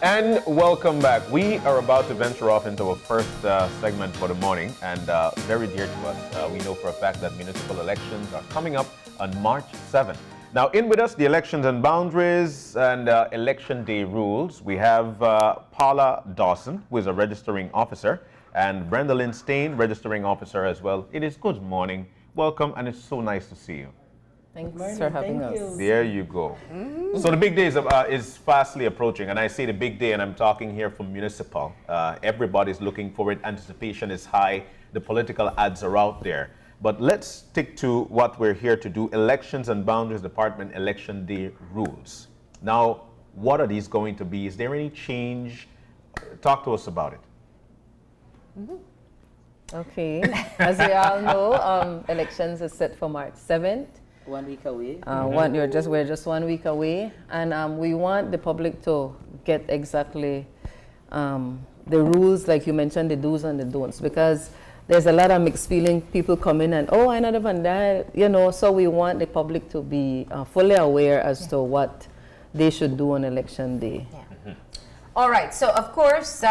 And welcome back. We are about to venture off into our first segment for the morning, and very dear to us. We know for a fact that municipal elections are coming up on March 7th. Now, in with us, the elections and boundaries and election day rules. We have Paula Dawson, who is a registering officer, and Brendalyn Staine, registering officer as well. It is good morning. Welcome, and it's so nice to see you. Thanks for having us. There you go. So the big day is fastly approaching, and I say the big day, and I'm talking here from Municipal. Everybody's looking for it. Anticipation is high. The political ads are out there. But let's stick to what we're here to do, Elections and Boundaries Department Election Day rules. Now, what are these going to be? Is there any change? Talk to us about it. Okay. As we all know, elections is set for March 7th. 1 week away. We're just 1 week away, and we want the public to get exactly the rules, like you mentioned, the do's and the don'ts, because there's a lot of mixed feeling. People come in and, oh, I not even that, so we want the public to be fully aware as to what they should do on election day. Yeah. All right, so of course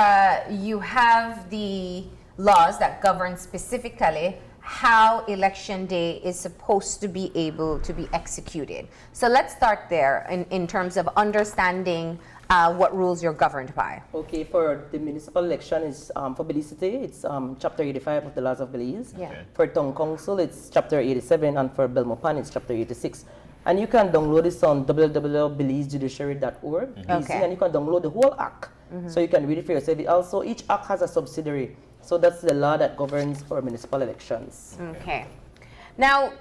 you have the laws that govern specifically how election day is supposed to be able to be executed. So let's start there in terms of understanding what rules you're governed by. Okay, for the municipal election is for Belize City, it's chapter 85 of the laws of Belize. Yeah. Okay. For town council, it's chapter 87, and for Belmopan, it's chapter 86. And you can download this on www.belizejudiciary.org. Okay. And you can download the whole act, so you can read it for yourself. Also, each act has a subsidiary. So that's the law that governs our municipal elections. Okay. Now,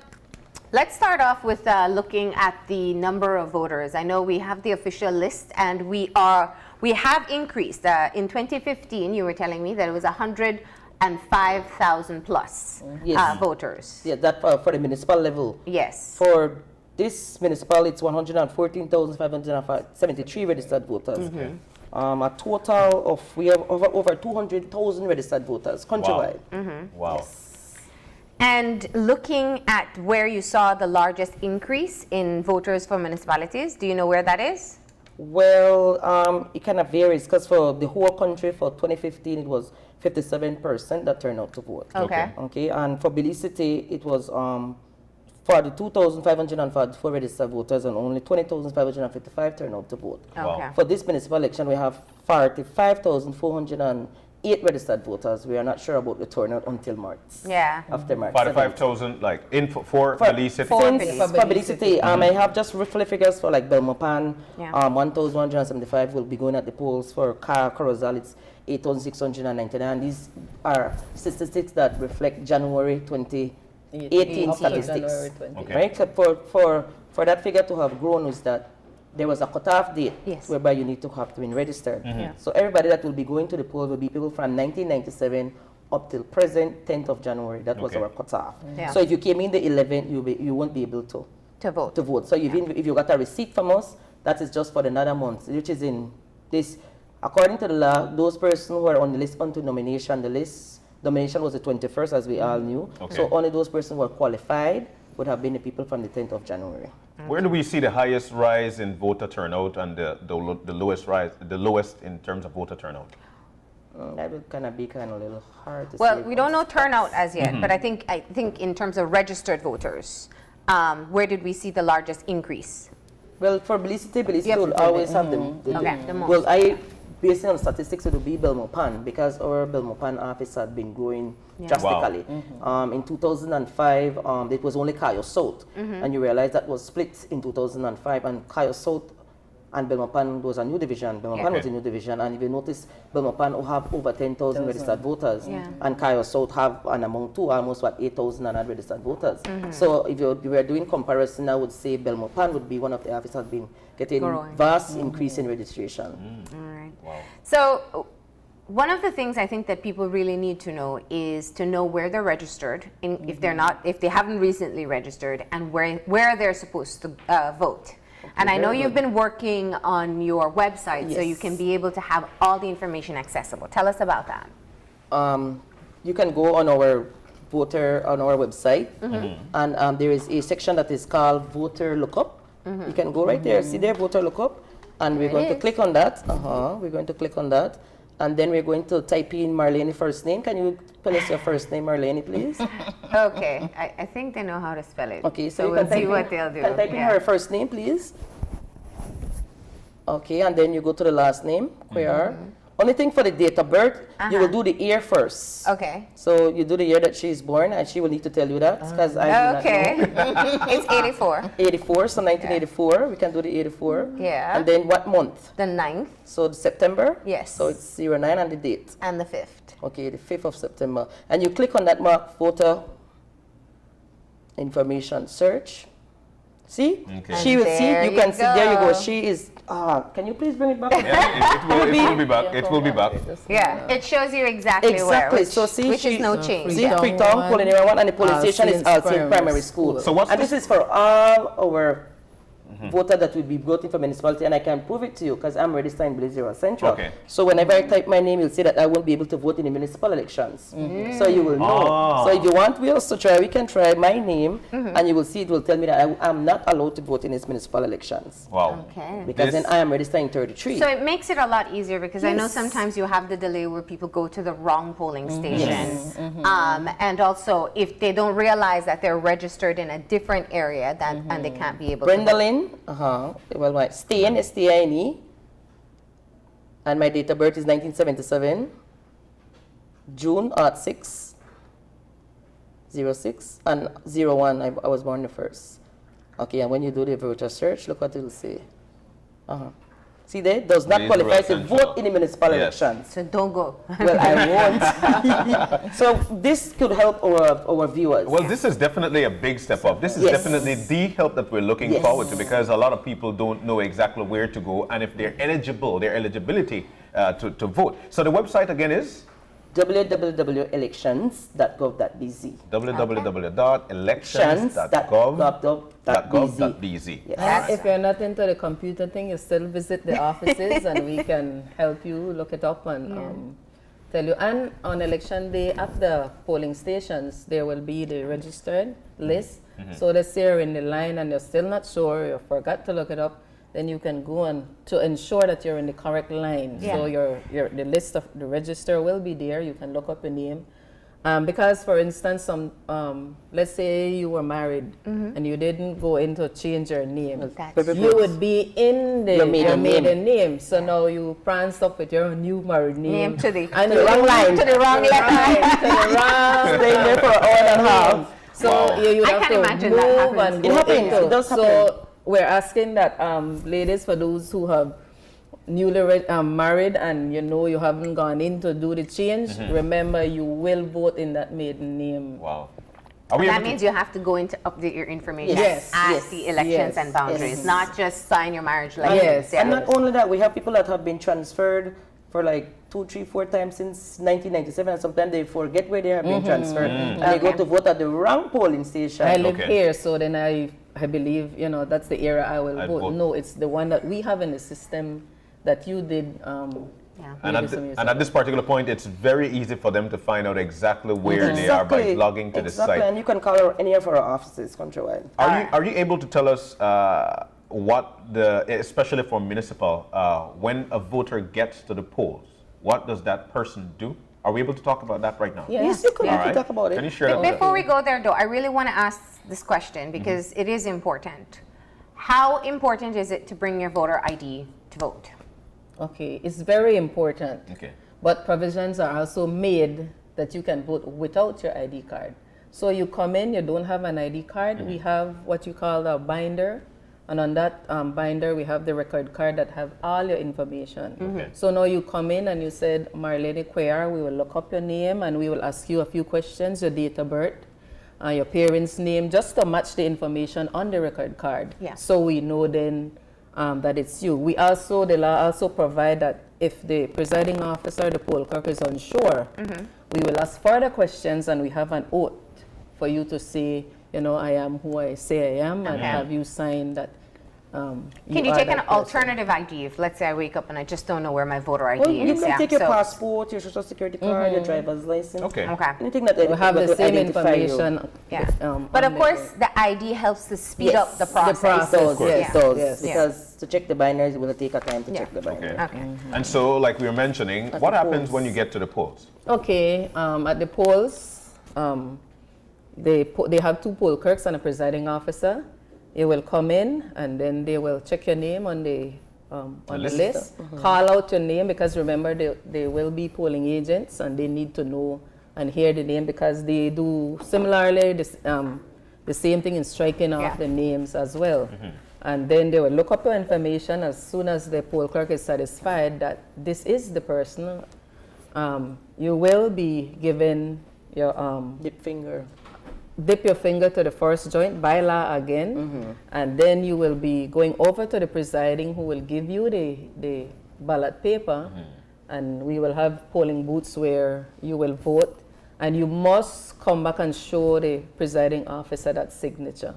let's start off with looking at the number of voters. I know we have the official list, and we have increased. In 2015, you were telling me that it was 105,000 plus voters. Yeah, that for the municipal level. Yes. For this municipal, it's 114,573 registered voters. A total of, we have over 200,000 registered voters countrywide. Wow. Yes. And looking at where you saw the largest increase in voters for municipalities, do you know where that is? Well, it kind of varies, because for the whole country for 2015, it was 57% that turned out to vote. Okay. Okay, and for Belize City, it was for the 2,544 registered voters, and only 20,555 turned out to vote. Okay. For this municipal election, we have 45,408 registered voters. We are not sure about the turnout until March. Yeah. After March. 45,000, like, for Belize City? For Since Belize. for Belize City, I have just roughly figures for like Belmopan, Yeah. 1,175 will be going at the polls. For Corozal, it's 8,699. These are statistics that reflect January 2018 statistics. Okay. Right? So for that figure to have grown is that there was a cutoff date whereby you need to have been registered. Yeah. So everybody that will be going to the polls will be people from 1997 up till present 10th of January. That was our cutoff. Yeah. So if you came in the 11th, you won't be able to vote. So if you got a receipt from us, that is just for another month, which is in this. According to the law, those persons who are on the list until nomination, nomination was the 21st, as we all knew. Okay. So only those persons who are qualified would have been the people from the 10th of January. Where do we see the highest rise in voter turnout and the lowest in terms of voter turnout? That would kind of be a little hard to say. Well, we don't know turnout as yet, but I think in terms of registered voters, where did we see the largest increase? Well, for Belize City will always have the most. Well, based on statistics, it will be Belmopan, because our Belmopan office had been growing drastically. Wow. In 2005, it was only Cayo South, and you realize that was split in 2005, and Cayo South and Belmopan was a new division. Belmopan was a new division, and if you notice, Belmopan will have over 10,000 registered voters, and Cayo South have an amount too, almost 8,000 registered voters. So if you were doing comparison, I would say Belmopan would be one of the offices that have been getting vast increase in registration. All right. Wow. So one of the things I think that people really need to know is to know where they're registered, if they haven't recently registered, and where they're supposed to vote. And I know you've been working on your website, so you can be able to have all the information accessible. Tell us about that. You can go on our website, and there is a section that is called Voter Lookup. You can go right there, see there, Voter Lookup, And we're going to click on that. We're going to click on that. And then we're going to type in Marlene first name. Can you tell us your first name, Marlene, please? Okay, I think they know how to spell it. Okay, so you we'll can type see in, what they'll do. Can type in her first name, please. Okay, and then you go to the last name, Queer. Only thing for the date of birth, you will do the year first. Okay. So you do the year that she's born, and she will need to tell you that, because I do Okay. not know. It's 84. 84, so 1984, we can do the 84. Yeah. And then what month? The 9th So September? Yes. So it's 09 and the date. and the 5th. Okay, the 5th of September. And you click on that mark, voter information search. See? Okay. She will see, There you you can see, there you go. go. She is, can you please bring it back? Yeah, it will be back. It will be back. Yeah, it shows you exactly where, Exactly. which, So see, which is she- no change. See, Freetown Freetown, one, Culinary one, and the police station is Alcine's Alcine Primary School. So what's and this- this is for all our voter that will be voting for municipality, and I can prove it to you because I'm registered in Belize Central. Okay. So whenever I type my name, you'll see that I won't be able to vote in the municipal elections. So you will know. Ah. So if you want we also try, we can try my name, and you will see it will tell me that I'm not allowed to vote in these municipal elections Wow. Okay. because This- then I am registered in 33. So it makes it a lot easier because I know Yes. sometimes you have the delay where people go to the wrong polling station. And also if they don't realize that they're registered in a different area then, and they can't be able to vote. Brendalyn, well, my Staine, S-T-I-N-E, and my date of birth is 1977, June 6, 06, and 01, I was born the 1st. Okay, and when you do the voter search, look what it will say. See there, does not Belize qualify to Central. vote in the municipal Yes. elections. So don't go. Well, I won't. So this could help our viewers. Well, this is definitely a big step up. This is Yes. definitely the help that we're looking Yes. forward to because a lot of people don't know exactly where to go and if they're eligible, their eligibility to vote. So the website again is www.elections.gov.bz. www.elections.gov.bz. Yes. And if you're not into the computer thing, you still visit the offices and we can help you look it up and tell you. And on election day at the polling stations, there will be the registered list. So let's say you're in the line and you're still not sure, you forgot to look it up, then you can go on to ensure that you're in the correct line. Yeah. So the list of the register will be there. You can look up your name. Because, for instance, let's say you were married and you didn't go in to change your name. That's You would be in the Your maiden maiden name. So now you pranced up with your new married name. To the and the wrong line. To the wrong letter. to the wrong Staying there for an hour and a half. So you I have can to imagine move that happens. and It go happens. into. It does So happen. we're asking that ladies, for those who have newly married and you haven't gone in to do the change, remember you will vote in that maiden name. Wow. Are we That able to- means you have to go in to update your information Yes, at yes, the elections yes, and boundaries, yes. not just sign your marriage license. Yes, Yeah. And not only that, we have people that have been transferred for like 2, 3, 4 times since 1997, and sometimes they forget where they have been transferred, and they go Okay. to vote at the wrong polling station. I live Okay. here, so then I believe, that's the era I will I'd vote. vote. No, it's the one that we have in the system that you did. And maybe at, some years and at ago. this particular point, it's very easy for them to find out exactly where they are by logging to the exactly, site. and you can call any of our offices countrywide. Are you able to tell us what especially for municipal, when a voter gets to the polls, what does that person do? Are we able to talk about that right now? Yeah. Yes, you could, Yeah. you could talk about it. Can you share that? Before we go there, though, I really want to ask this question because it is important. How important is it to bring your voter ID to vote? Okay, it's very important. Okay. But provisions are also made that you can vote without your ID card. So you come in, you don't have an ID card. We have what you call a binder. And on that binder, we have the record card that have all your information. Okay. So now you come in and you said, Marlene Queer, we will look up your name and we will ask you a few questions, your date of birth, your parents' name, just to match the information on the record card. Yeah. So we know then that it's you. The law also provide that if the presiding officer, the poll clerk is unsure, we will ask further questions and we have an oath for you to say, I am who I say I am, and have you sign that Can you take an alternative ID if, let's say, I wake up and I just don't know where my voter ID Well, is? you can take your So- passport, your social security card, your driver's license. Okay. Okay. Anything that We have the will same identify you. information. Yeah. on But of the- course, the ID helps to speed Yes, up the the process. It does, Yes, it does. yes. Because to check the binaries, it will take a time to Yeah. check the binary. Okay. Okay. And so, like we were mentioning, At what the happens polls. when you get to the polls? Okay, at the polls, they have 2 poll clerks and a presiding officer. They will come in and then they will check your name on the list. list, call out your name, because remember they will be polling agents and they need to know and hear the name, because they do similarly the same thing in striking off Yeah. the names as well. And then they will look up your information. As soon as the poll clerk is satisfied that this is the person, you will be given your dip your finger to the first joint by law again, and then you will be going over to the presiding, who will give you the ballot paper, and we will have polling booths where you will vote, and you must come back and show the presiding officer that signature.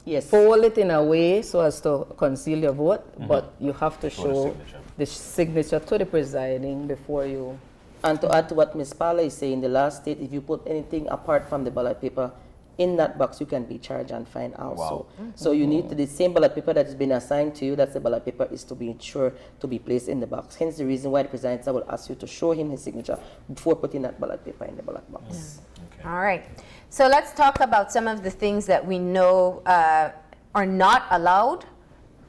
Yes. Fold it in a way so as to conceal your vote, but you have to Show the show signature. the signature to the presiding before you. And to add to what Ms. Paula is saying, the last state, if you put anything apart from the ballot paper in that box, you can be charged and fined also. Wow. So you need the same ballot paper that has been assigned to you, that's the ballot paper, is to be sure to be placed in the box. Hence the reason why the presiding officer will ask you to show him his signature before putting that ballot paper in the ballot box. All right. So let's talk about some of the things that we know are not allowed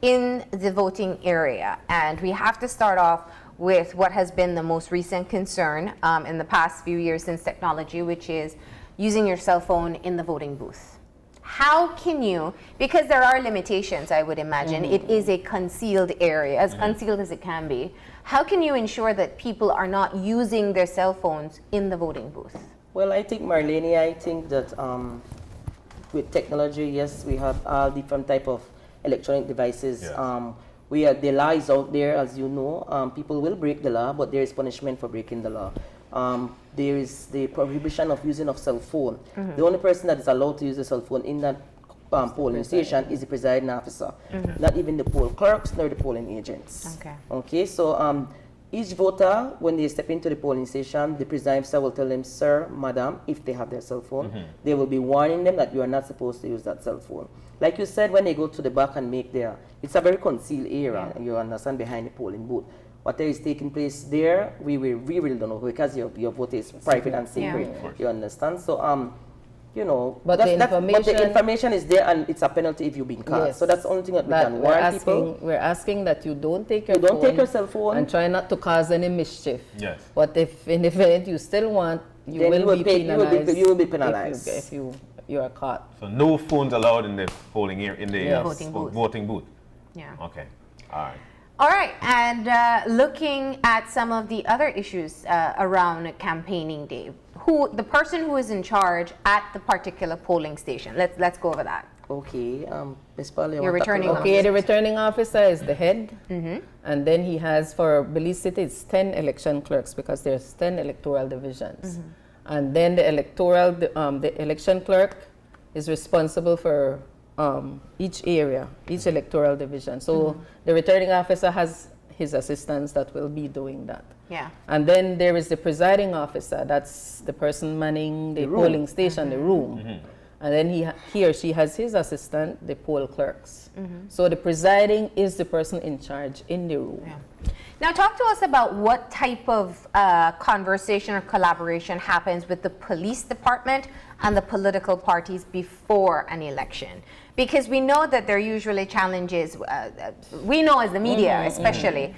in the voting area. And we have to start off with what has been the most recent concern in the past few years since technology, which is using your cell phone in the voting booth. How can you, because there are limitations, I would imagine, it is a concealed area, as concealed as it can be. How can you ensure that people are not using their cell phones in the voting booth? Well, I think, Marlene, I think that with technology, yes, we have all different type of electronic devices. Yes. The law is out there, as you know. People will break the law, but there is punishment for breaking the law. There is the prohibition of using of cell phone. The only person that is allowed to use a cell phone in that polling station is the presiding officer. Not even the poll clerks nor the polling agents. Okay. Okay, so each voter, when they step into the polling station, the presiding officer will tell them, sir, madam, if they have their cell phone, they will be warning them that you are not supposed to use that cell phone. Like you said, when they go to the back and make it's a very concealed area, you understand, behind the polling booth. Whatever is taking place there, we really don't know, because your vote is private and secret. Yeah. You understand? So, you know, But the information is there, and it's a penalty if you've been caught. Yes. So that's the only thing that we That can warn people. we're asking that you don't take your You don't phone take your cell phone. and try not to cause any mischief. Yes. But if in the event you still want, you Then will be penalized. you will be penalized. if you are caught. So no phones allowed in the polling area, in the Yes. Voting booth. booth. Yeah. Okay. All right. All right, and looking at some of the other issues around campaigning day, the person who is in charge at the particular polling station. Let's go over that. Okay, Ms. Paula, Your returning officer. Okay, the returning officer is the head, and then he has, for Belize City, it's 10 election clerks, because there's 10 electoral divisions. And then the election clerk is responsible for each area, each electoral division. So the returning officer has his assistants that will be doing that. Yeah. And then there is the presiding officer, that's the person manning the polling station, the room. And then he or she has his assistant, the poll clerks. So the presiding is the person in charge in the room. Yeah. Now talk to us about what type of conversation or collaboration happens with the police department and the political parties before an election. Because we know that there are usually challenges, we know as the media especially,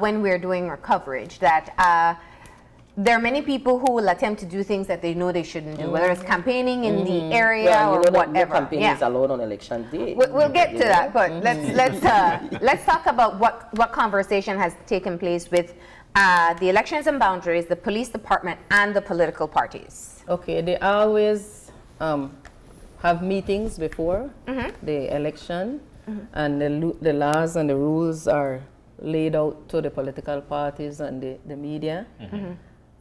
when we're doing our coverage, that there are many people who will attempt to do things that they know they shouldn't do, whether it's campaigning in the area Well, or you know that whatever. no campaign is allowed on election day. We'll get to You know? that, but let's talk about what conversation has taken place with the elections and boundaries, the police department, and the political parties. Okay, they always have meetings before the election, and the laws and the rules are laid out to the political parties and the media,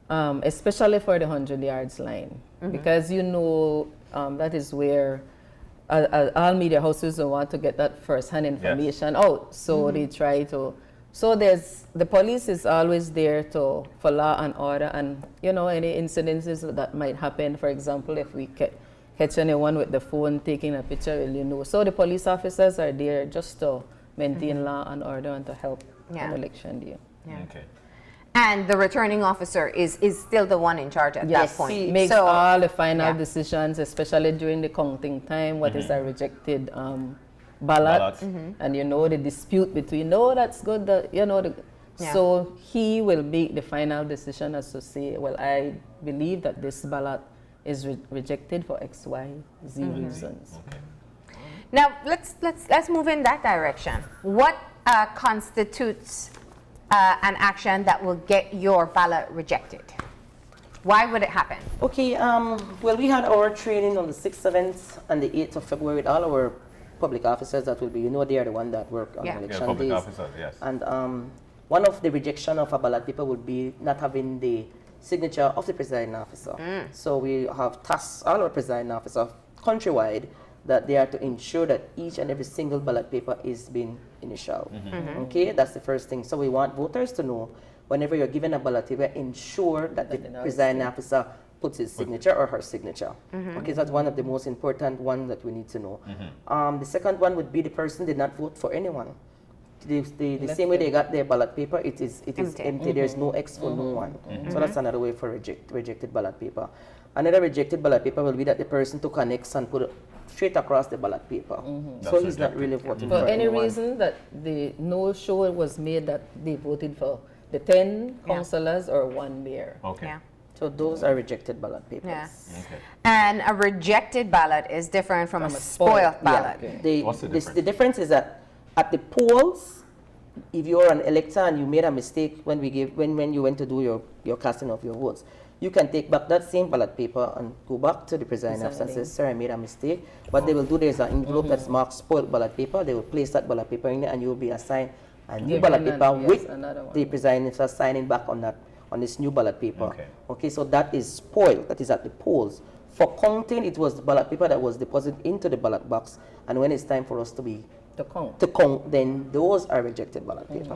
especially for the 100 yards line, because you know that is where all media houses don't want to get that first-hand information out, so they try to. So the police is always there for law and order, and any incidences that might happen. For example, if we catch anyone with the phone taking a picture, So the police officers are there just to maintain law and order and to help an election day. Yeah. Okay. And the returning officer is still the one in charge at that point. He makes all the final decisions, especially during the counting time. What is a rejected ballot? And the dispute between, no, that's good, so he will make the final decision as to say, well, I believe that this ballot is rejected for X, Y, Z reasons. Okay. Now let's move in that direction. What constitutes an action that will get your ballot rejected? Why would it happen? Okay, well, we had our training on the 6th, 7th, and the 8th of February with all our public officers that will be, they are the one that work on election public days. officers, yes. And one of the rejection of a ballot paper would be not having the signature of the presiding officer. So we have tasked all our presiding officers countrywide that they are to ensure that each and every single ballot paper is being initialed. Okay, that's the first thing. So we want voters to know whenever you're given a ballot paper, ensure that the presiding officer puts his signature or her signature. Okay, that's one of the most important ones that we need to know. The second one would be the person did not vote for anyone. The same way they got their ballot paper, it is empty. There's no X for no one. So that's another way for rejected ballot paper. Another rejected ballot paper will be that the person took an X and put it straight across the ballot paper. So he's not really voting for any anyone. reason that the no show was made that they voted for the 10 councillors or one mayor. Okay. Yeah. So those are rejected ballot papers. Yeah. Okay. And a rejected ballot is different from a spoiled ballot. What's the The difference? difference is that at the polls, if you're an elector and you made a mistake when you went to do your casting of your votes, you can take back that same ballot paper and go back to the presiding officer and say, sir, I made a mistake. What they will do, there's an envelope that's marked spoiled ballot paper. They will place that ballot paper in there and you will be assigned a new ballot paper with the presiding officer signing back on this new ballot paper. Okay, so that is spoiled. That is at the polls. For counting, it was the ballot paper that was deposited into the ballot box. And when it's time for us to count, then those are rejected ballot papers.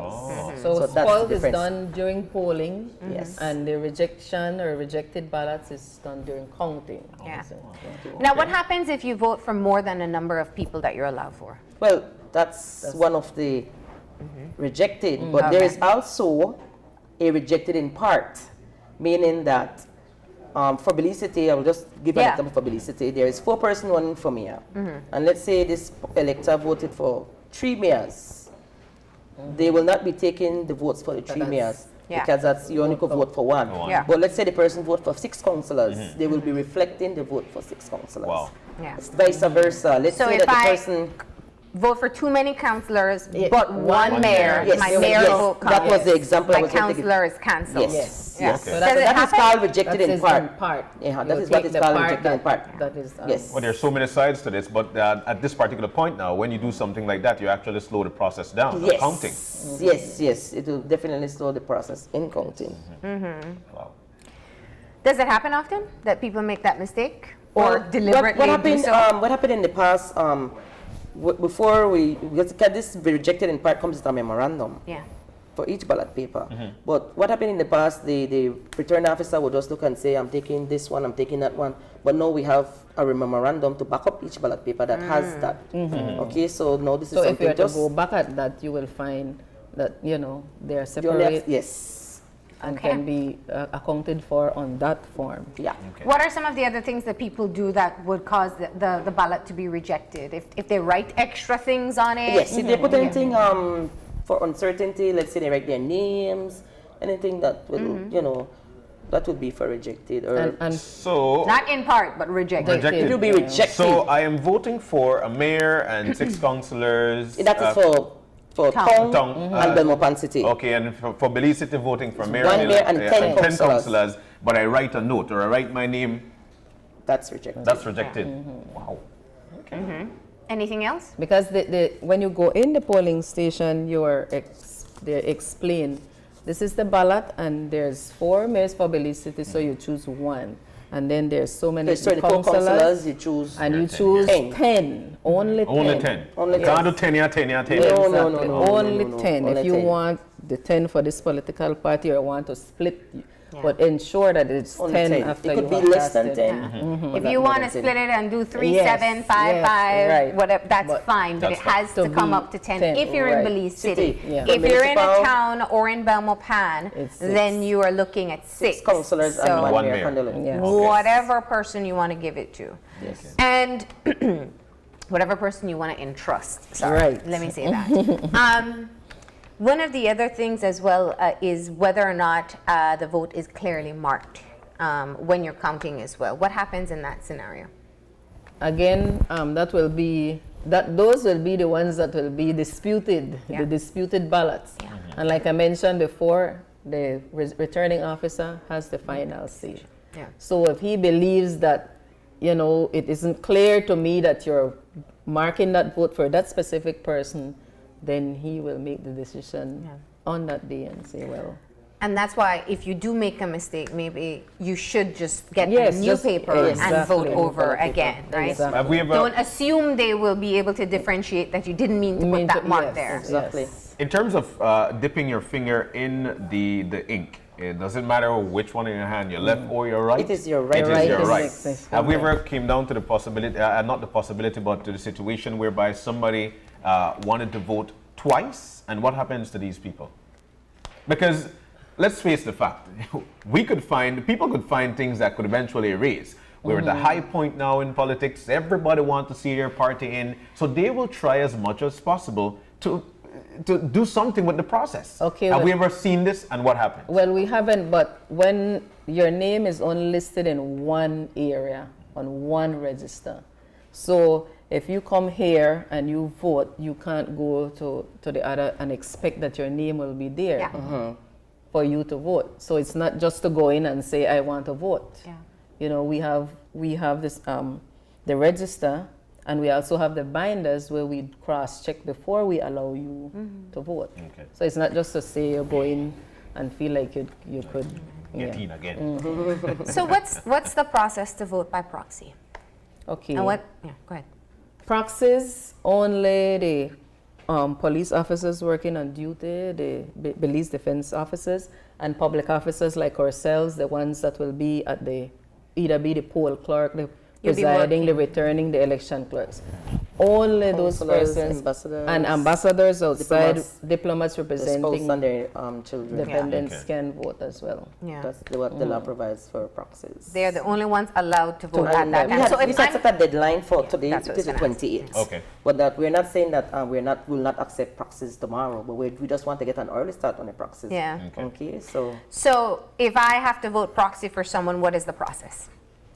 So that's spoiled the is difference. done during polling, Yes. and the rejection or rejected ballots is done during counting. Yeah. Now, what happens if you vote for more than a number of people that you're allowed for? Well, that's one of the rejected, but there is also a rejected in part, meaning that for Belize City, I will just give an example for Belize City. There is 4 persons running for mayor, and let's say this elector voted for 3 mayors. They will not be taking the votes for the 3 mayors because that's you only could vote for one. But let's say the person voted for 6 councillors, they will be reflecting the vote for 6 councillors. Wow. Yeah. It's vice versa. Let's So say if that the I person vote for too many councillors, but one mayor, Yes, my yes, mayor yes. vote counts. That was the example I My was going to give. councillor is cancelled. Yes, Yeah. yes. So So does it that is happen? called rejected That in is part. Yeah, You that is take what is the called part rejected in part. That is, Yes. Well, there's so many sides to this, but at this particular point now, when you do something like that, you actually slow the process down, the Yes. counting. Yes. It will definitely slow the process in counting. Wow. Does it happen often that people make that mistake or Well, deliberately what happened, do so? what happened in the past, before because this rejected in part comes with a memorandum Yeah. for each ballot paper. But what happened in the past, the return officer would just look and say, I'm taking this one, I'm taking that one. But now we have a memorandum to back up each ballot paper that has that. Okay, so now this is so if something you were to just... go back at that, you will find that, they are you only have- separate yes. and Okay. can be accounted for on that form. Yeah. What are some of the other things that people do that would cause the ballot to be rejected? If they write extra things on it? Yes, if they put anything for uncertainty, let's say they write their names, anything that will, that would be for rejected. Or And So, Not in part, but rejected. Rejected. it will be rejected. so I am voting for a mayor and 6 councillors. that is for Tong Tong, and Belmopan City. Okay, and for Belize City voting for mayor, One mayor and 10 councillors. councillors, but I write a note or I write my name, That's rejected. that's rejected. Wow. Anything else? because when you go in the polling station, they explain, this is the ballot and there's 4 mayors for Belize City, so you choose one. and then there's so many There's 24 councillors, you choose. and you choose 10. 10, only 10. Only 10. Only You can't 10. do 10 here, 10 here, 10 No, here. no, Exactly. no, no, Only no, no, 10. only If you 10. want the 10 for this political party or want to split, Yeah. but ensure that it's Only 10, 10. after It could you be have less than casted. 10. If Not you more want to than 10. split it and do 3, Yes, 7, 5, yes, 5, right. whatever, that's But fine. But That's it fine. has to To come be up to 10, 10, if you're in right. Belize City. Yeah. If you're in a Municipal, town or in Belmopan, It's then 6. you are looking at 6. Councillors So and one One mayor. mayor. Brendalyn. Yeah. Okay. whatever person you want to give it to. Yes. And whatever person you want to entrust. Sorry, Right. let me say that. One of the other things as well is whether or not the vote is clearly marked when you're counting as well. What happens in that scenario? Again, those will be the ones that will be disputed, Yeah. the disputed ballots. And like I mentioned before, the returning officer has the final say. Yeah. So if he believes that, it isn't clear to me that you're marking that vote for that specific person, then he will make the decision on that day and say, well, And that's why if you do make a mistake, maybe you should just get Yes, a new just- paper and exactly. vote over Ballot paper. again, right? Exactly. Have we ever, Don't assume they will be able to differentiate that you didn't mean to put that mark yes, there. Exactly. yes. in terms of dipping your finger in the ink, it doesn't matter which one in your hand, your left or your right. It is your right. It is Right your is right. next. Have we ever came down to the possibility, not the possibility, but to the situation whereby somebody wanted to vote twice, and what happens to these people? Because let's face the fact, people could find things that could eventually erase. We're at the high point now in politics. Everybody wants to see their party in, so they will try as much as possible to do something with the process. Okay, Have well- we ever seen this, and what happened? Well, we haven't, but when your name is only listed in one area, on one register. So if you come here and you vote, you can't go to the other and expect that your name will be there Yeah. for you to vote. So it's not just to go in and say, I want to vote. Yeah. We have this, the register, and we also have the binders where we cross-check before we allow you to vote. Okay. So it's not just to say you go in and feel like you could. Get Yeah. in again. So what's the process to vote by proxy? Okay. And yeah, go ahead. Proxies, only the police officers working on duty, the Belize defense officers, and public officers like ourselves, the ones that will be at either be the poll clerk, the You'll be presiding, the working. returning, the election clerks. Only those Councillors, persons ambassadors, and ambassadors outside, diplomats, diplomats The spouse representing and their children. dependents Okay. can vote as well. Yeah. That's what the law provides for proxies. They're the only ones allowed to vote at And that we time. had, So we if set I'm, up a deadline for today. that's what It is I the was gonna ask. 28th. Okay. But that we're not saying that will not accept proxies tomorrow. But we just want to get an early start on the proxies. Yeah. Okay. So So if I have to vote proxy for someone, what is the process?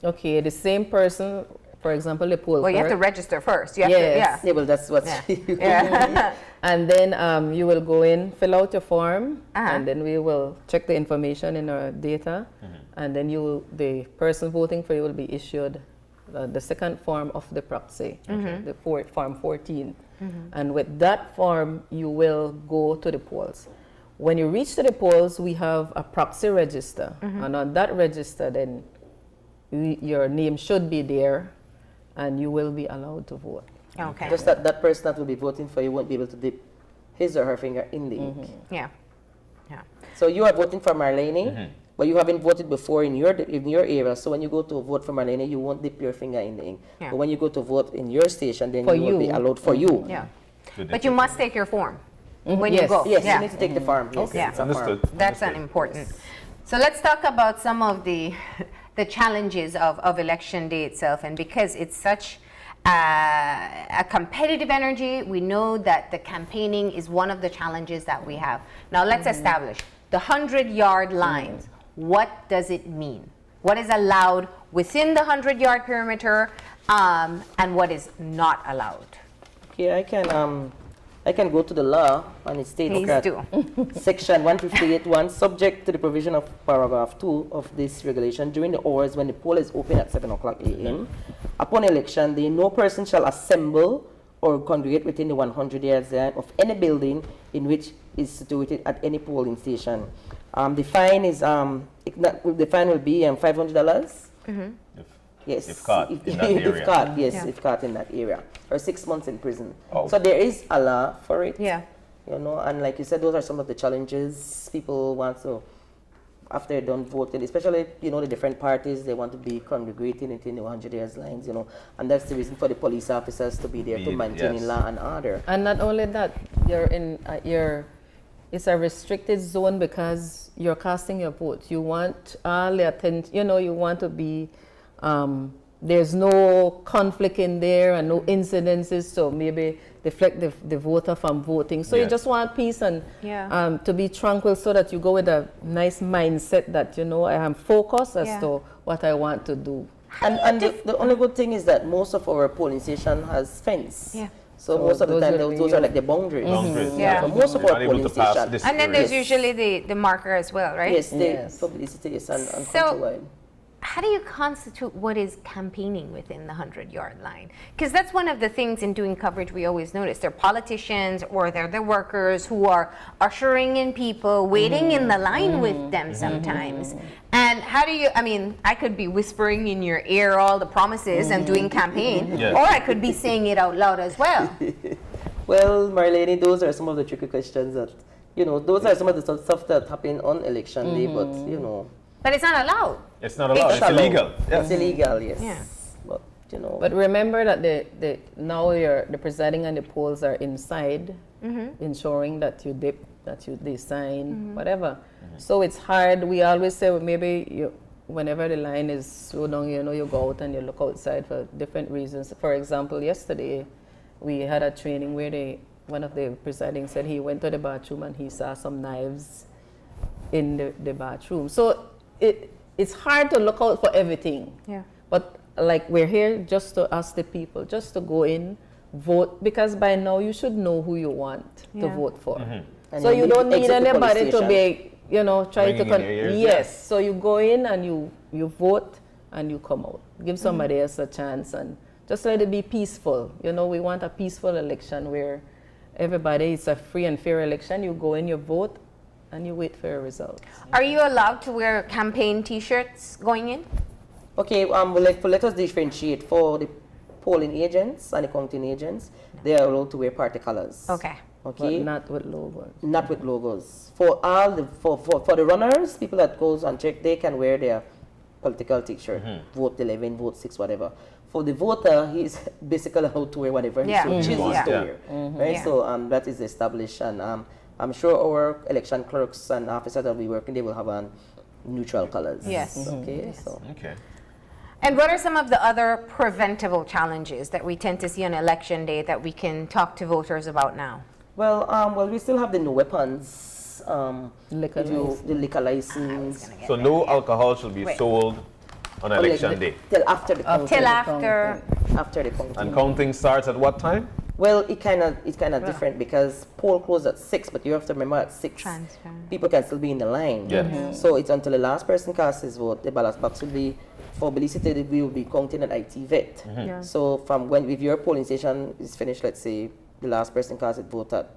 Okay, the same person, for example, the poll Well, you have to clerk, register first. You have Yes. yeah, well, that's what. to, yeah. and then you will go in, fill out your form, Uh-huh. and then we will check the information in our data, and then the person voting for you will be issued the second form of the proxy, the form 14. And with that form, you will go to the polls. When you reach to the polls, we have a proxy register, and on that register, then your name should be there, and you will be allowed to vote. Okay. Just that person that will be voting for you won't be able to dip his or her finger in the ink. Yeah. Yeah. So you are voting for Marlene, but you haven't voted before in your area. So when you go to vote for Marlene, you won't dip your finger in the ink. Yeah. But when you go to vote in your station, then For you will be you. allowed for you. Yeah. Good But you must take your form when Yes. you go. Yes, Yeah. you need to take the farm. Yes, Yeah. it's a farm. Understood. That's an important. So let's talk about some of the the challenges of election day itself, and because it's such a competitive energy, we know that the campaigning is one of the challenges that we have. Now let's establish the 100-yard lines. What does it mean? What is allowed within the 100-yard perimeter, and what is not allowed? Okay, I can go to the law, and it states Please that do. Section 158.1, subject to the provision of paragraph 2 of this regulation, during the hours when the poll is open at 7 o'clock a.m. Upon election day, no person shall assemble or congregate within the 100 yards line of any building in which is situated at any polling station. The fine is the fine will be $500. Yes. If caught in that if area. caught, yes, Yeah. if caught in that area. Or 6 months in prison. Oh. So there is a law for it. Yeah. You know, and like you said, those are some of the challenges people want to, after they're done voting, especially, you know, the different parties, they want to be congregating within the 100 years lines, you know, and that's the reason for the police officers to be there to maintain Yes. law and order. And not only that, it's a restricted zone because you're casting your vote. You want all the attention, you know, you want to be, there's no conflict in there and no incidences to maybe deflect the voter from voting. So you Yes. just want peace and Yeah. to be tranquil so that you go with a nice mindset that, you know, I am focused as Yeah. to what I want to do. And the only good thing is that most of our polling station has fence. Yeah. So So most of the those time, will those be are like the boundaries. Boundaries. Yeah. So most of You're our not able polling to pass stations. this And then area. there's usually the marker as well, right? Yes, the Yes. publicity is and So- countrywide. How do you constitute what is campaigning within the 100-yard line? Because that's one of the things in doing coverage we always notice. They're politicians or they're the workers who are ushering in people, waiting in the line with them sometimes. And how do you, I mean, I could be whispering in your ear all the promises and doing campaign, Yes. or I could be saying it out loud as well. Well, Marlene, those are some of the tricky questions that, you know, those are some of the stuff that happen on election day, but, you know. But it's not allowed. It's not allowed. It's allowed. illegal. Yes. It's illegal, yes. Yeah. But, you know. But remember that now the presiding and the polls are inside, ensuring that you dip, they sign, whatever. So it's hard. We always say, well, maybe whenever the line is so long, you know, you go out and you look outside for different reasons. For example, yesterday we had a training where one of the presiding said he went to the bathroom and he saw some knives in the bathroom. So it's hard to look out for everything. Yeah. But like we're here just to ask the people, just to go in, vote, because by now you should know who you want to Yeah. vote for. And So you don't need exit the police anybody to station. be, you know, try to Ringing in their ears, yes. So you go in and you vote and you come out. Give somebody else a chance and just let it be peaceful. You know, we want a peaceful election where everybody, it's a free and fair election. You go in, you vote, and you wait for your results. Are you allowed to wear campaign T-shirts going in? Okay, let us differentiate. For the polling agents and the counting agents, they are allowed to wear party colors. Okay. Okay. But not with logos. Not with logos. For all the for the runners, people that goes and check, they can wear their political T-shirt. Vote 11, vote 6, whatever. For the voter, he's basically allowed to wear whatever he Yeah. so chooses Yeah. to wear. Right? Yeah. So that is established, and I'm sure our election clerks and officers that we working, they will have on neutral colors. Yes. Okay. So. Okay. And what are some of the other preventable challenges that we tend to see on election day that we can talk to voters about now? Well, we still have the no weapons. Liquor license. The liquor license. So no alcohol shall be Wait. sold on Or like election day. Till after the counting. Till after. After the counting. And counting starts at what time? Well, it's kind of different because poll closes at 6, but you have to remember at 6, Transfer. people can still be in the line. Yes. So it's until the last person casts his vote, the ballot box will be, for Belize City, we will be counting at IT vet. Yeah. So from if your polling station is finished, let's say the last person casts his vote at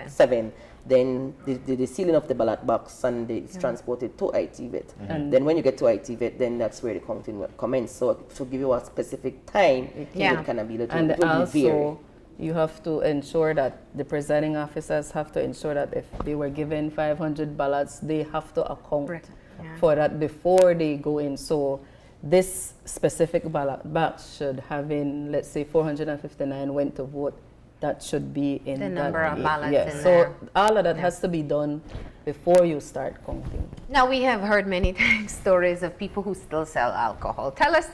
7, then the sealing of the ballot box and it's transported to IT vet. And then when you get to IT vet, then that's where the counting will commence. So to give you a specific time, Yeah. it can be a little, And it will be vary. also, you have to ensure that the presiding officers have to ensure that if they were given 500 ballots, they have to account Right. Yeah. for that before they go in. So this specific ballot box should have in, let's say, 459 went to vote. That should be in The that number of ballots yes. in So there. all of that has to be done before you start counting. Now, we have heard many times stories of people who still sell alcohol. Tell us,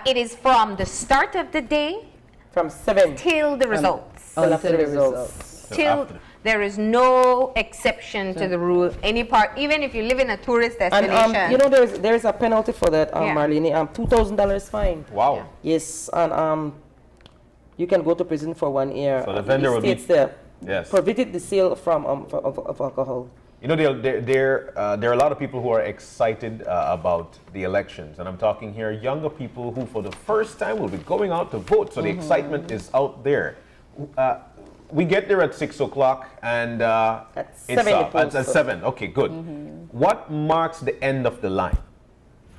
it is from the start of the day From 7 till the results. till Until after the the results. Till after. there is no exception to the rule. Any part, even if you live in a tourist destination. And you know, there's a penalty for that, Yeah. Marlene. $2,000 fine. Wow. Yes, and you can go to prison for 1 year. So the vendor will be- states there Yes. prohibited the sale of alcohol. You know, there are a lot of people who are excited about the elections. And I'm talking here younger people who for the first time will be going out to vote. So the excitement is out there. We get there at 6 o'clock and At 7 the polls at 7. Okay, good. What marks the end of the line?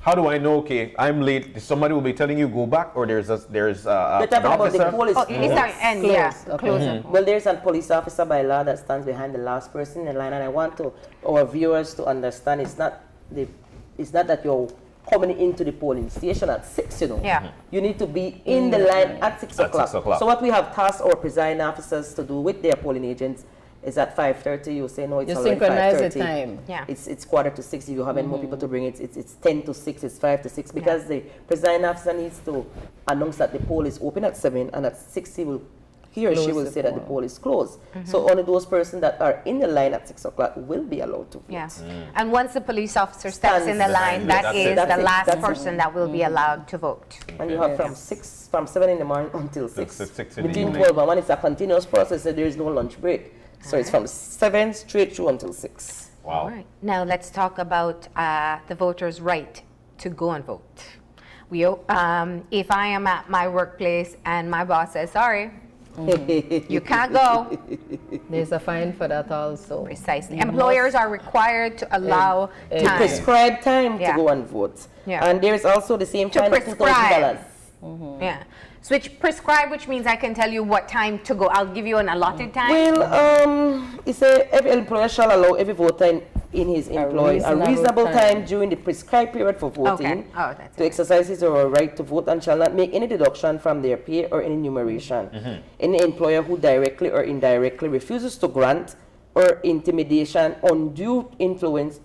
How do I know, okay, I'm late, somebody will be telling you go back, or there's We're an talking about the officer? police. Oh, it's our end, yeah. Okay. Well, there's a police officer by law that stands behind the last person in line, and I want our viewers to understand it's not that you're coming into the polling station at 6, you know. Yeah. You need to be in the line at 6 At o'clock. 6 o'clock. So what we have tasked our presiding officers to do with their polling agents is at 5:30. You say no, it's You already synchronize the 5:30. time. Yeah. It's 4:45. If you have any more people to bring it, it's 10 to 6, it's 5 to 6, because the presiding officer needs to announce that the poll is open at 7, and at 6 he or she Close will the say that the poll. poll is closed. So only those persons that are in the line at 6 o'clock will be allowed to vote. Yeah. And once the police officer steps in the Stands line, behind. that That's is it. the That's it. last That's it. person that will be allowed to vote. And you have from 7 in the morning until 6. 6 in the Between evening. 12 and 1, it's a continuous process, so there is no lunch break. So it's from 7 straight through until 6. Wow. All right. Now let's talk about the voters' right to go and vote. If I am at my workplace and my boss says, sorry, you can't go. There's a fine for that also. Precisely. Employers are required to allow To time. prescribe time Yeah. to go and vote. Yeah. And there's also the same To fine of prescribe. $2,000. Yeah. Switch prescribe, which means I can tell you what time to go. I'll give you an allotted time. Well, it says every employer shall allow every voter in his employ a reasonable reasonable time. time during the prescribed period for voting Okay. Oh, that's to exercise his or her right to vote, and shall not make any deduction from their pay or any enumeration. Any employer who directly or indirectly refuses to grant or intimidation, undue influence,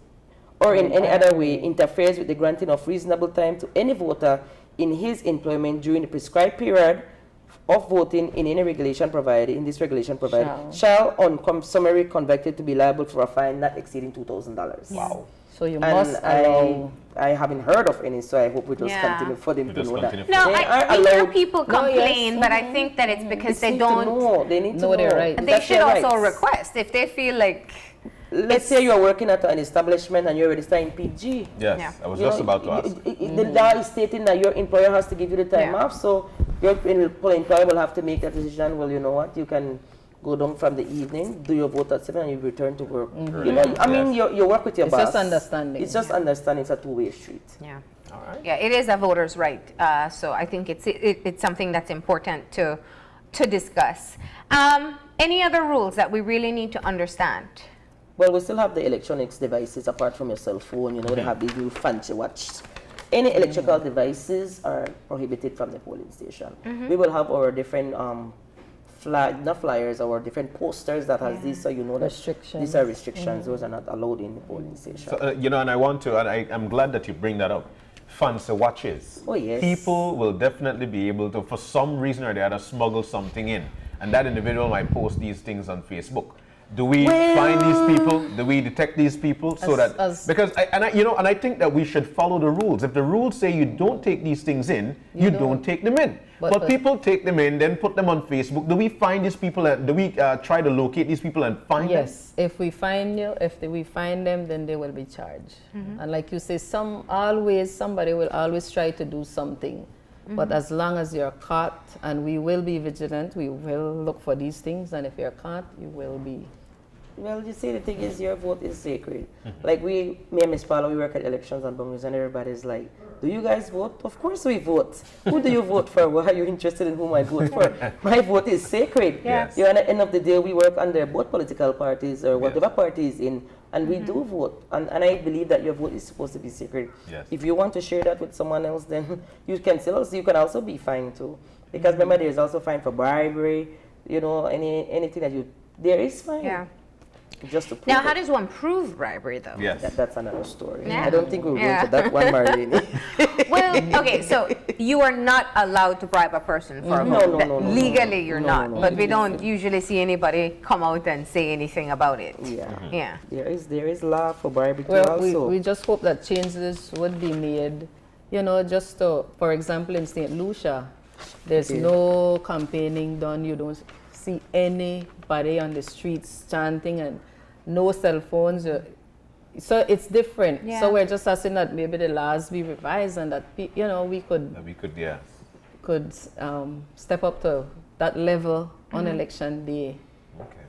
or in any other way interferes with the granting of reasonable time to any voter in his employment during the prescribed period of voting in any regulation provided, in this regulation provided, shall on summary convicted to be liable for a fine not exceeding $2,000. Wow. So you And must allow. I haven't heard of any, so I hope we just Yeah. continue for them We to just know continue that. No, They are I hear allowed- people No, yes. complain, but I think that it's because they need to don't. know. They need to know their know. rights. They That's should their also rights. request if they feel like. Let's say you are working at an establishment and you're registered in PG. Yes, Yeah. I was You just know, about to ask. The law is stating that your employer has to give you the time Yeah. off, so your employer will have to make that decision. Well, you know what? You can go down from the evening, do your vote at 7, and you return to work. You know, I mean, you work with your It's boss. just understanding. It's just understanding. It's a two-way street. Yeah. All right. Yeah, it is a voter's right. So I think it's something that's important to discuss. Any other rules that we really need to understand? Well, we still have the electronics devices apart from your cell phone. You know, they have these new fancy watch. Any electrical devices are prohibited from the polling station. We will have our different not flyers, our different posters that has these, so you know that Restrictions. these are restrictions. Those are not allowed in the polling station. So, you know, and I'm glad that you bring that up. Fancy watches. Oh, yes. People will definitely be able to, for some reason or the other, smuggle something in. And that individual might post these things on Facebook. Do we find these people? Do we detect these people so because I think that we should follow the rules. If the rules say you don't take these things in, you don't take them in. But people take them in, then put them on Facebook. Do we find these people? Do we try to locate these people and find them? Yes, if we find we find them, then they will be charged. And like you say, somebody will always try to do something. But as long as you're caught, and we will be vigilant, we will look for these things, and if you're caught, you will be. Well, you see, the thing is, your vote is sacred. Like me and Miss Paula, we work at elections on Bungalows, and everybody's like, do you guys vote? Of course we vote. Who do you vote for? Why are you interested in whom I vote for? My vote is sacred. Yes. You know, at the end of the day, we work under both political parties or whatever party is in, and we do vote. And I believe that your vote is supposed to be sacred. Yes. If you want to share that with someone else, then you can also be fined too. Because remember, there's also fine for bribery, you know, anything that there is fine. Yeah. Just to prove Now, it. how does one prove bribery, though? Yes. That's another story. Yeah. I don't think we'll Yeah. go into that one, Marlene. Well, okay, so you are not allowed to bribe a person for a No, vote. no, That- no, no, Legally, you're no, not. no, no. But we don't usually see anybody come out and say anything about it. Yeah. Yeah. There is law for bribery too Well, also. we just hope that changes would be made, you know, just to, for example, in St. Lucia, there's no campaigning done. You don't see anybody on the streets chanting, and no cell phones. So it's different. Yeah. So we're just asking that maybe the laws be revised, and that, you know, we could That we could, yeah. step up to that level on election day. Okay.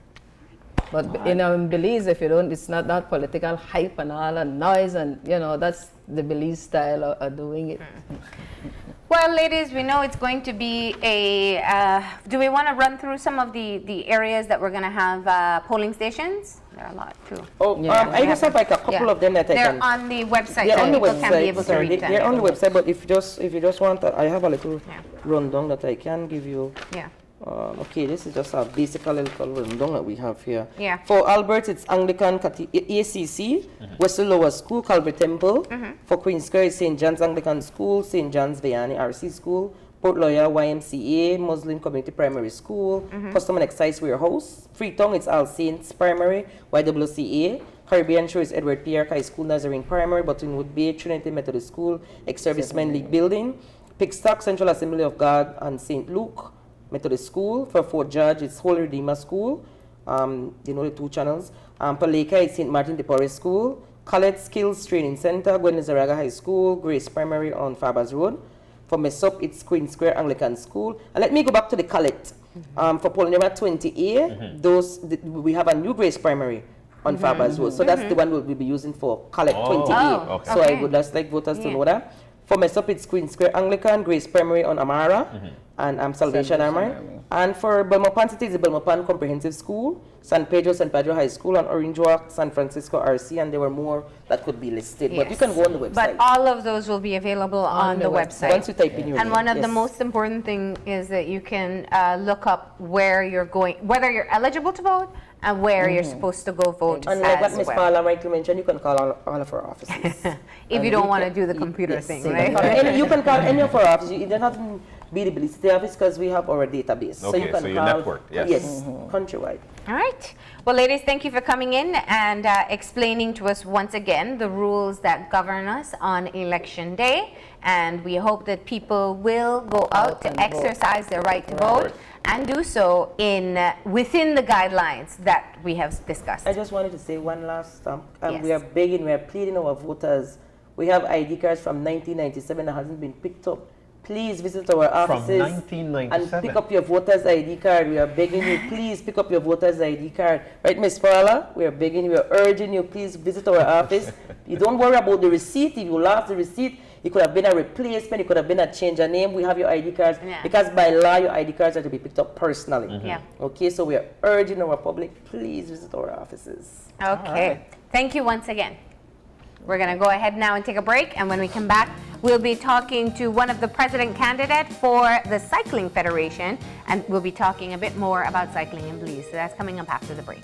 But in Belize, if you don't, it's not that political hype and all and noise and, that's the Belize style of doing it. Well, ladies, we know it's going to be do we want to run through some of the areas that we're going to have polling stations? There are a lot, too. Oh, I just have like a couple of them that I They're can... on the website, They're so on the people can be website, able to sorry, read them. they're on the website, but if you just want, I have a little Yeah. rundown that I can give you. Yeah. Okay, this is just a basic little rundown that we have here. Yeah. For Albert, it's Anglican ACC, Wesley Lower School, Calvary Temple. For Queen Square, it's St. John's Anglican School, St. John's Vianney RC School, Port Loya YMCA, Muslim Community Primary School, Custom and Excise Warehouse. Freetown, it's All Saints Primary, YWCA. Caribbean Shore is Edward P. High School, Nazarene Primary, Buttonwood Bay, Trinity Methodist School, Ex-Servicemen League Building. Pickstock, Central Assembly of God, and St. Luke Methodist School. For Fort Judge, it's Holy Redeemer School. The two channels. Paleka is St. Martin de Porres School. Colette Skills Training Center, Gwen-Zaraga High School, Grace Primary on Farbers Road. For Mesop, it's Queen Square Anglican School. And let me go back to the Colette. For polling number 20A, we have a new Grace Primary on Farbers Road. So that's the one we'll be using for Colette 20A. Oh, so I would just like voters to know that. For Mesop, it's Queen Square Anglican, Grace Primary on Amara, and Salvation Army. And for Belmopan City, it's the Belmopan Comprehensive School, San Pedro High School, and Orange Walk, San Francisco RC, and there were more that could be listed. But you can go on the website. But all of those will be available on the website. Once you type in your And name, one of the most important thing is that you can look up where you're going, whether you're eligible to vote, and where you're supposed to go vote And like what as Ms. well. Paula rightly mentioned, you can call all of our offices. If you don't want to do the computer thing, right? You can call any of our offices. You don't have to be the Belize office because we have our database. So Okay, you can so you call. network, yes. Yes, countrywide. All right. Well, ladies, thank you for coming in and explaining to us once again the rules that govern us on Election Day. And we hope that people will go out to exercise their right to vote and do so within the guidelines that we have discussed. I just wanted to say one last Yes. we are pleading our voters. We have ID cards from 1997 that hasn't been picked up. Please visit our offices From 1997. and pick up your voter's ID card. We are begging you, please pick up your voter's ID card. Right, Ms. Paula? We are begging you, we are urging you, please visit our office. You don't worry about the receipt. If you lost the receipt, it could have been a replacement, it could have been a change of name. We have your ID cards because by law, your ID cards are to be picked up personally. Yeah. Okay, so we are urging our public, please visit our offices. Okay. Thank you once again. We're going to go ahead now and take a break. And when we come back, we'll be talking to one of the president candidates for the Cycling Federation. And we'll be talking a bit more about cycling in Belize. So that's coming up after the break.